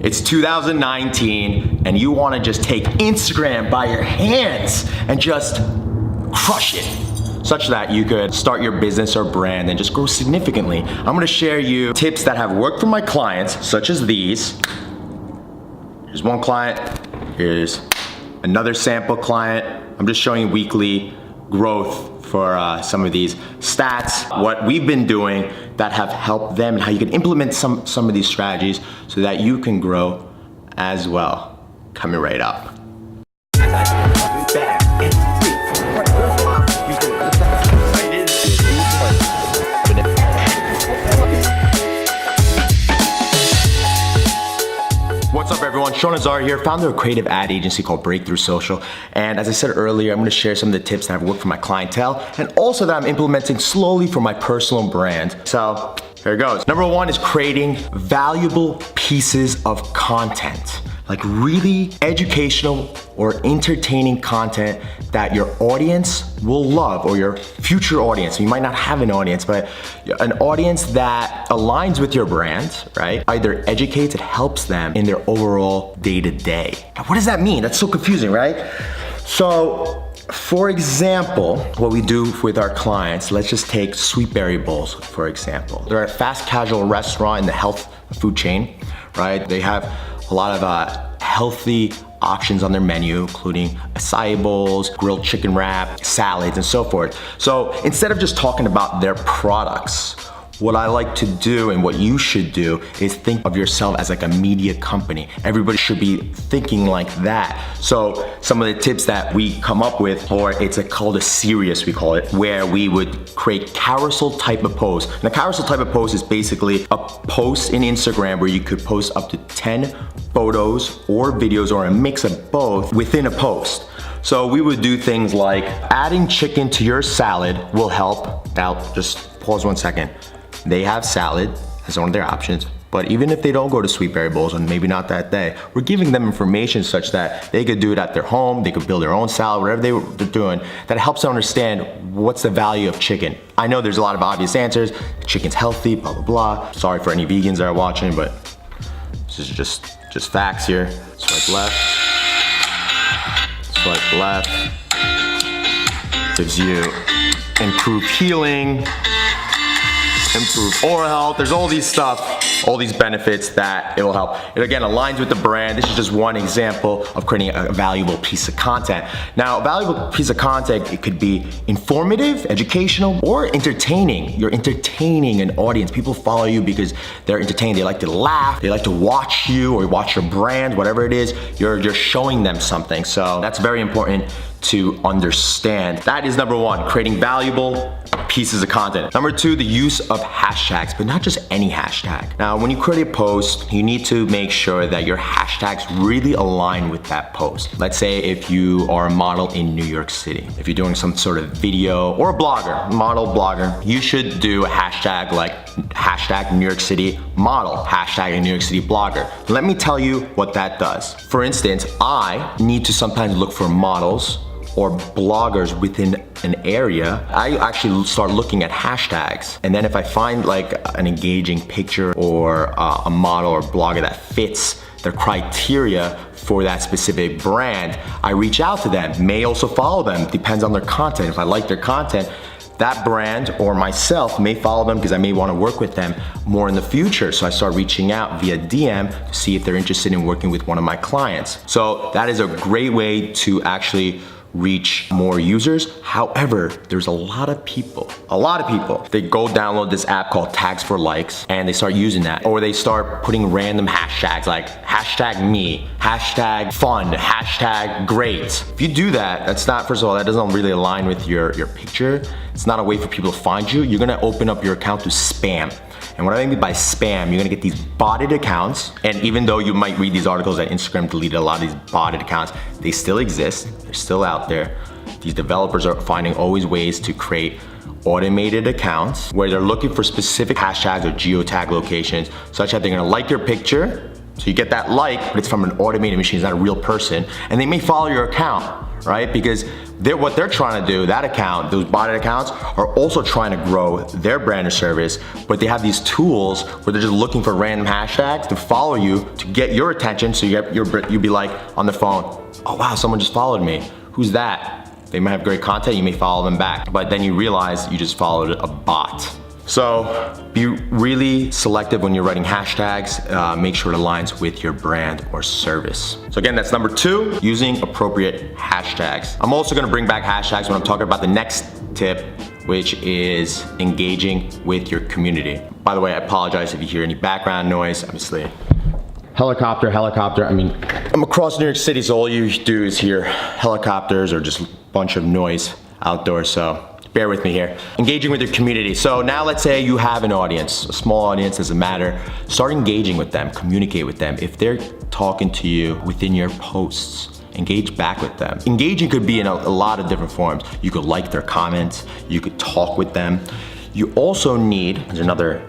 It's 2019 and you wanna just take Instagram by your hands and just crush it, such that you could start your business or brand and just grow significantly. I'm gonna share you tips that have worked for my clients, such as these. Here's one client, here's another sample client. I'm just showing you weekly growth for some of these stats, what we've been doing that have helped them, and how you can implement some of these strategies so that you can grow as well. Coming right up. What's up everyone, Sean Azari here, founder of a creative ad agency called Breakthrough Social. And as I said earlier, I'm gonna share some of the tips that have worked for my clientele and also that I'm implementing slowly for my personal brand. So here it goes. Number one is creating valuable pieces of content. Like really educational or entertaining content that your audience will love, or your future audience. You might not have an audience, but an audience that aligns with your brand, right? Either educates, it helps them in their overall day-to-day. Now, what does that mean? That's so confusing, right? So, for example, what we do with our clients, let's just take sweet berry bowls, for example. They're a fast casual restaurant in the health food chain, right? They have a lot of healthy options on their menu, including acai bowls, grilled chicken wrap, salads, and so forth. So instead of just talking about their products, what I like to do and what you should do is think of yourself as like a media company. Everybody should be thinking like that. So some of the tips that we come up with, or it's called a series, we call it, where we would create carousel type of posts. And a carousel type of post is basically a post in Instagram where you could post up to 10 photos or videos or a mix of both within a post. So we would do things like adding chicken to your salad will help. Now just pause 1 second. They have salad as one of their options, but even if they don't go to sweet berry bowls, and maybe not that day, we're giving them information such that they could do it at their home, they could build their own salad, whatever they're doing, that helps them understand what's the value of chicken. I know there's a lot of obvious answers, chicken's healthy, blah, blah, blah. Sorry for any vegans that are watching, but this is just facts here. Swipe left, swipe left. Gives you improved healing, improve oral health. There's all these stuff, all these benefits that it will help. It again aligns with the brand. This is just one example of creating a valuable piece of content. Now, a valuable piece of content, it could be informative, educational, or entertaining. You're entertaining an audience. People follow you because they're entertained. They like to laugh. They like to watch you or watch your brand, whatever it is. You're showing them something. So that's very important to understand. That is number one, creating valuable pieces of content. Number two, the use of hashtags, but not just any hashtag. Now, when you create a post, you need to make sure that your hashtags really align with that post. Let's say if you are a model in New York City, if you're doing some sort of video, or a blogger, model blogger, you should do a hashtag like hashtag New York City model, hashtag New York City blogger. Let me tell you what that does. For instance, I need to sometimes look for models or bloggers within an area. I actually start looking at hashtags, and then if I find like an engaging picture or a model or blogger that fits the criteria for that specific brand, I reach out to them. May also follow them, depends on their content. If I like their content, that brand or myself may follow them because I may want to work with them more in the future. So I start reaching out via DM to see if they're interested in working with one of my clients. So that is a great way to actually reach more users. However, there's a lot of people, they go download this app called Tags for Likes and they start using that, or they start putting random hashtags like hashtag me, hashtag fun, hashtag great. If you do that, that's not, first of all, that doesn't really align with your picture. It's not a way for people to find you. You're gonna open up your account to spam. And what I mean by spam, you're gonna get these botted accounts, and even though you might read these articles that Instagram deleted a lot of these botted accounts, they still exist, they're still out there. These developers are finding always ways to create automated accounts where they're looking for specific hashtags or geotag locations, such that they're gonna like your picture, so you get that like, but it's from an automated machine, it's not a real person, and they may follow your account, right? Because what they're trying to do, that account, those botted accounts are also trying to grow their brand or service, but they have these tools where they're just looking for random hashtags to follow you to get your attention, so you'd be like on the phone, oh wow, someone just followed me. Who's that? They might have great content, you may follow them back, but then you realize you just followed a bot. So be really selective when you're writing hashtags. Make sure it aligns with your brand or service. So again, that's number 2, using appropriate hashtags. I'm also gonna bring back hashtags when I'm talking about the next tip, which is engaging with your community. By the way, I apologize if you hear any background noise, obviously. Helicopter, I mean, I'm across New York City, so all you do is hear helicopters or just a bunch of noise outdoors, so bear with me here. Engaging with your community. So now let's say you have an audience, a small audience, doesn't matter. Start engaging with them, communicate with them. If they're talking to you within your posts, engage back with them. Engaging could be in a lot of different forms. You could like their comments, you could talk with them. You also need, there's another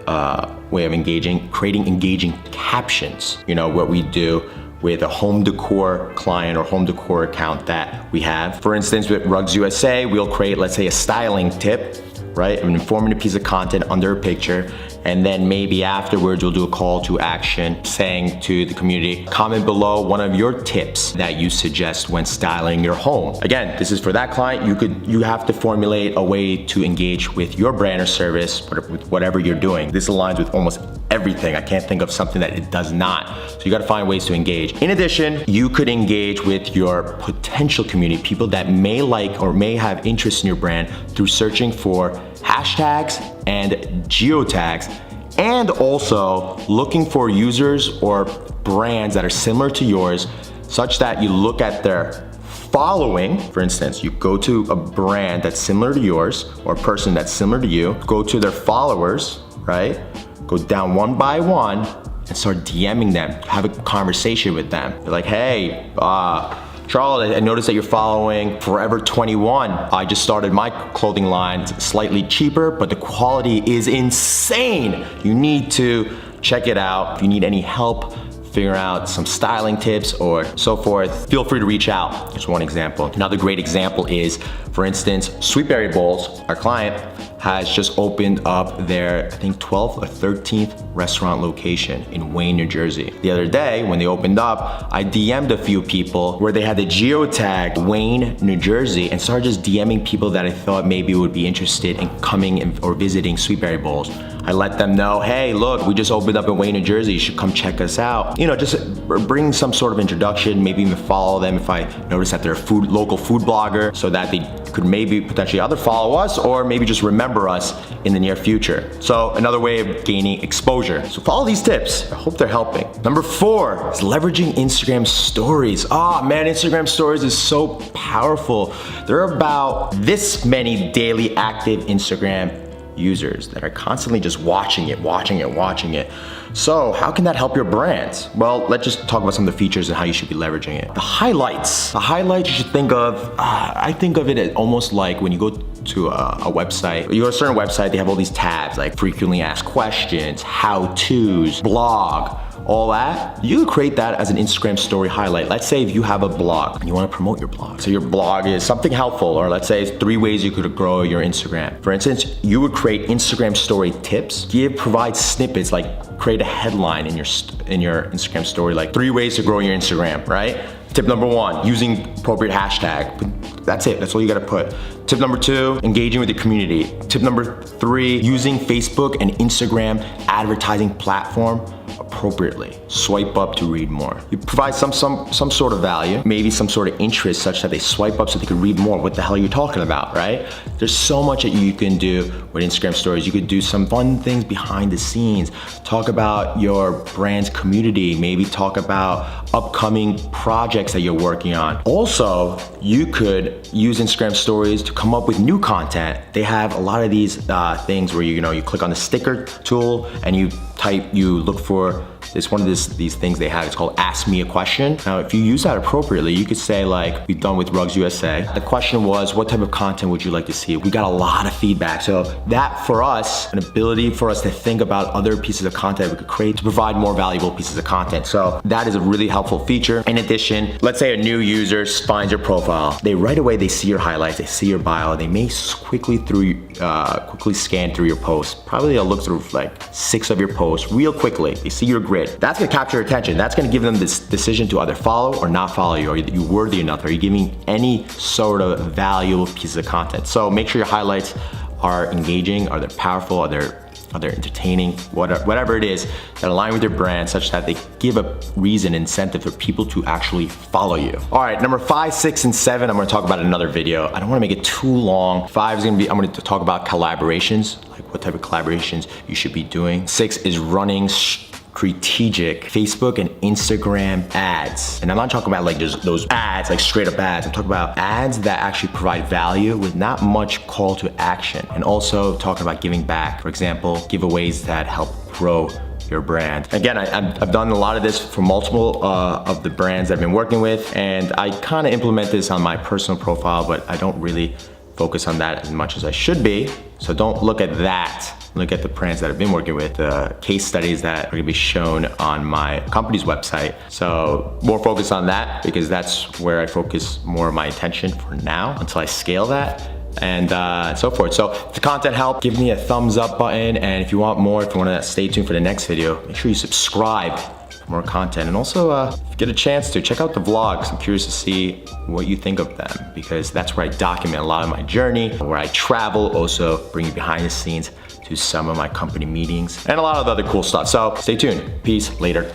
way of engaging, creating engaging captions. You know, what we do with a home decor client or home decor account that we have. For instance, with Rugs USA, we'll create, let's say, a styling tip, right? An informative piece of content under a picture, and then maybe afterwards we'll do a call to action saying to the community, comment below one of your tips that you suggest when styling your home. Again, this is for that client. You have to formulate a way to engage with your brand or service, with whatever you're doing. This aligns with almost everything. I can't think of something that it does not. So you gotta find ways to engage. In addition, you could engage with your potential community, people that may like or may have interest in your brand, through searching for hashtags and geotags, and also looking for users or brands that are similar to yours, such that you look at their following. For instance, you go to a brand that's similar to yours or a person that's similar to you, go to their followers, right? Go down one by one and start DMing them, have a conversation with them. You're like, hey, Charles, I noticed that you're following Forever 21. I just started my clothing line. It's slightly cheaper, but the quality is insane. You need to check it out. If you need any help figure out some styling tips or so forth, feel free to reach out. Here's one example. Another great example is, for instance, Sweetberry Bowls, our client, has just opened up their, I think, 12th or 13th restaurant location in Wayne, New Jersey. The other day, when they opened up, I DM'd a few people where they had the geotag Wayne, New Jersey, and started just DMing people that I thought maybe would be interested in coming or visiting Sweetberry Bowls. I let them know, hey, look, we just opened up in Wayne, New Jersey. You should come check us out. You know, just bring some sort of introduction, maybe even follow them if I notice that they're a local food blogger, so that they could maybe potentially either follow us or maybe just remember us in the near future. So another way of gaining exposure. So follow these tips. I hope they're helping. Number 4 is leveraging Instagram stories. Oh man, Instagram stories is so powerful. There are about this many daily active Instagram users that are constantly just watching it. So how can that help your brand? Well, let's just talk about some of the features and how you should be leveraging it. The highlights you should think of, I think of it as almost like when you go to a website, you go to a certain website, they have all these tabs like frequently asked questions, how-tos, blog, all that. You could create that as an Instagram story highlight. Let's say if you have a blog and you want to promote your blog. So your blog is something helpful, or let's say it's 3 ways you could grow your Instagram. For instance, you would create Instagram story tips, provide snippets, like create a headline in your Instagram story, like 3 ways to grow your Instagram, right? Tip number 1, using appropriate hashtag. That's it, that's all you gotta put. Tip number 2, engaging with your community. Tip number 3, using Facebook and Instagram advertising platform appropriately. Swipe up to read more. You provide some sort of value, maybe some sort of interest such that they swipe up so they can read more. What the hell are you talking about, right? There's so much that you can do with Instagram stories. You could do some fun things behind the scenes. Talk about your brand's community, maybe talk about upcoming projects that you're working on. Also, you could use Instagram stories to come up with new content. They have a lot of these things where you click on the sticker tool and you look for It's one of these things they have. It's called Ask Me a Question. Now, if you use that appropriately, you could say like we've done with Rugs USA. The question was, what type of content would you like to see? We got a lot of feedback. So that for us, an ability for us to think about other pieces of content we could create to provide more valuable pieces of content. So that is a really helpful feature. In addition, let's say a new user finds your profile. They right away, they see your highlights, they see your bio, they may quickly scan through your posts. Probably they'll look through like 6 of your posts real quickly. They see your grid. That's gonna capture your attention. That's gonna give them this decision to either follow or not follow you. Are you worthy enough? Are you giving any sort of valuable pieces of content? So make sure your highlights are engaging, are they powerful, are they entertaining, whatever it is that align with your brand such that they give a reason, incentive for people to actually follow you. All right, number 5, 6, and 7, I'm gonna talk about in another video. I don't wanna make it too long. 5 is gonna be, I'm gonna talk about collaborations, like what type of collaborations you should be doing. 6 is running strategic Facebook and Instagram ads. And I'm not talking about like just those ads, like straight up ads. I'm talking about ads that actually provide value with not much call to action. And also talking about giving back. For example, giveaways that help grow your brand. Again, I've done a lot of this for multiple of the brands I've been working with, and I kind of implement this on my personal profile, but I don't really focus on that as much as I should be. So don't look at that. Look at the brands that I've been working with, the case studies that are gonna be shown on my company's website. So more focus on that because that's where I focus more of my attention for now until I scale that and so forth. So if the content helped, give me a thumbs up button. And if you want more, if you wanna stay tuned for the next video, make sure you subscribe for more content. And also, if you get a chance to check out the vlogs. I'm curious to see what you think of them because that's where I document a lot of my journey, where I travel, also bring you behind the scenes to some of my company meetings and a lot of other cool stuff. So stay tuned. Peace, later.